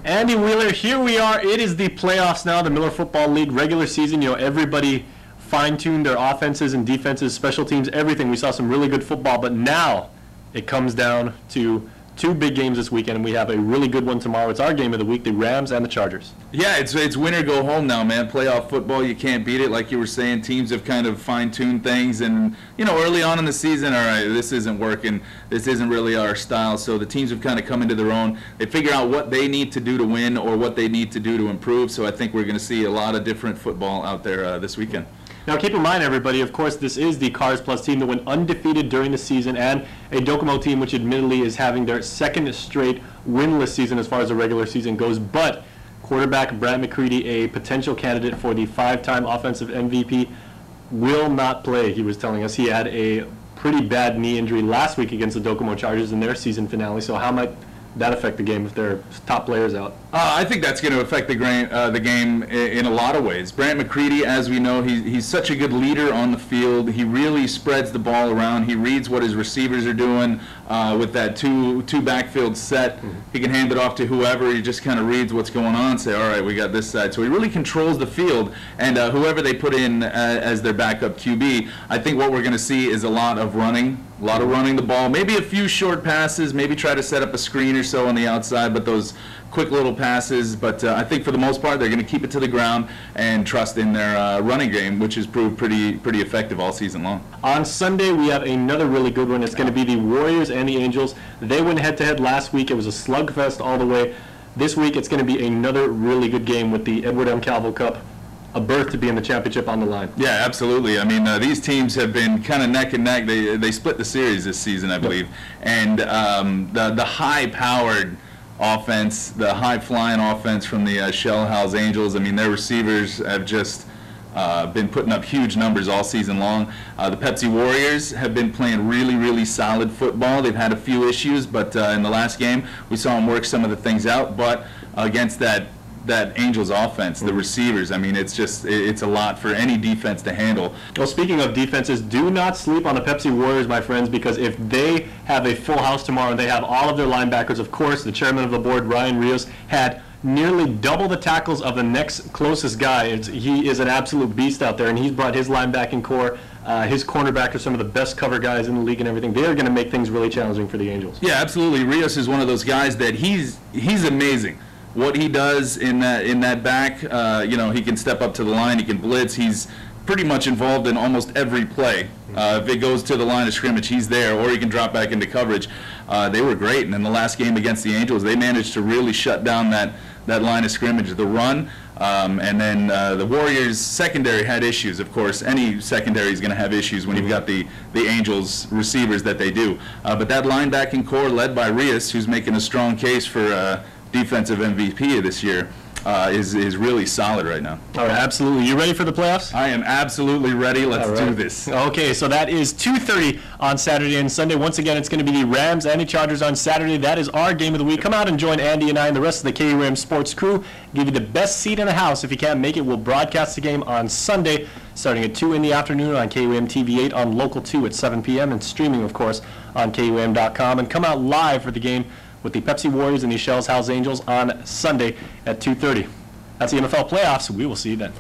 Andy Wheeler, here we are. It is the playoffs now, the Miller Football League regular season. You know, everybody fine-tuned their offenses and defenses, special teams, everything. We saw some really good football, but now it comes down to two big games this weekend, and we have a really good one tomorrow. It's our game of the week, the Rams and the Chargers. Yeah, it's win or go home now, man. Playoff football, you can't beat it. Like you were saying, teams have kind of fine-tuned things, and, you know, early on in the season, all right, this isn't working. This isn't really our style, so the teams have kind of come into their own. They figure out what they need to do to win or what they need to do to improve, so I think we're going to see a lot of different football out there this weekend. Now, keep in mind, everybody, of course, this is the Cars Plus team that went undefeated during the season, and a Docomo team which admittedly is having their second straight winless season as far as the regular season goes. But quarterback Brad McCready, a potential candidate for the 5-time offensive MVP, will not play. He was telling us he had a pretty bad knee injury last week against the Docomo Chargers in their season finale. So how might that affect the game if their top players out? I think that's going to affect the game in a lot of ways. Brant McCready, as we know, he's such a good leader on the field. He really spreads the ball around. He reads what his receivers are doing with that two backfield set. Mm-hmm. He can hand it off to whoever. He just kind of reads what's going on, say, all right, we got this side. So he really controls the field, and whoever they put in as their backup QB, I think what we're going to see is a lot of running the ball, maybe a few short passes, maybe try to set up a screen or so on the outside, but those quick little passes. But I think for the most part they're going to keep it to the ground and trust in their running game, which has proved pretty effective all season long. On Sunday we have another really good one. It's going to be the Warriors and the Angels. They went head-to-head last week. It was a slugfest all the way. This week it's going to be another really good game with the Edward M. Calvo Cup. A berth to be in the championship on the line. Yeah, absolutely. I mean, these teams have been kind of neck and neck. They split the series this season, I believe. And the high-powered offense, the high-flying offense from the Shell House Angels, I mean, their receivers have just been putting up huge numbers all season long. The Pepsi Warriors have been playing really solid football. They've had a few issues, but in the last game, we saw them work some of the things out. But against that Angels offense, the receivers, I mean, it's a lot for any defense to handle. Well, speaking of defenses, do not sleep on the Pepsi Warriors, my friends, because if they have a full house tomorrow and they have all of their linebackers, of course, the chairman of the board, Ryan Rios, had nearly double the tackles of the next closest guy. He is an absolute beast out there, and he's brought his linebacking core. His cornerback are some of the best cover guys in the league and everything. They are going to make things really challenging for the Angels. Yeah, absolutely. Rios is one of those guys that he's amazing. What he does in that back, you know, he can step up to the line, he can blitz. He's pretty much involved in almost every play. If it goes to the line of scrimmage, he's there, or he can drop back into coverage. They were great, and in the last game against the Angels, they managed to really shut down that line of scrimmage, the run. And then the Warriors' secondary had issues, of course. Any secondary is going to have issues when you've got the Angels receivers that they do. But that linebacking core led by Rios, who's making a strong case for defensive MVP of this year, is really solid right now. All right, absolutely. You ready for the playoffs? I am absolutely ready. Let's do this. Okay, so that is 2:30 on Saturday and Sunday. Once again, it's going to be the Rams and the Chargers on Saturday. That is our game of the week. Come out and join Andy and I and the rest of the KUM Sports crew. Give you the best seat in the house. If you can't make it, we'll broadcast the game on Sunday, starting at 2 in the afternoon on KUM TV 8 on Local 2 at 7 p.m. and streaming, of course, on KUM.com. And come out live for the game with the Pepsi Warriors and the Shells House Angels on Sunday at 2:30. That's the MFL playoffs. We will see you then.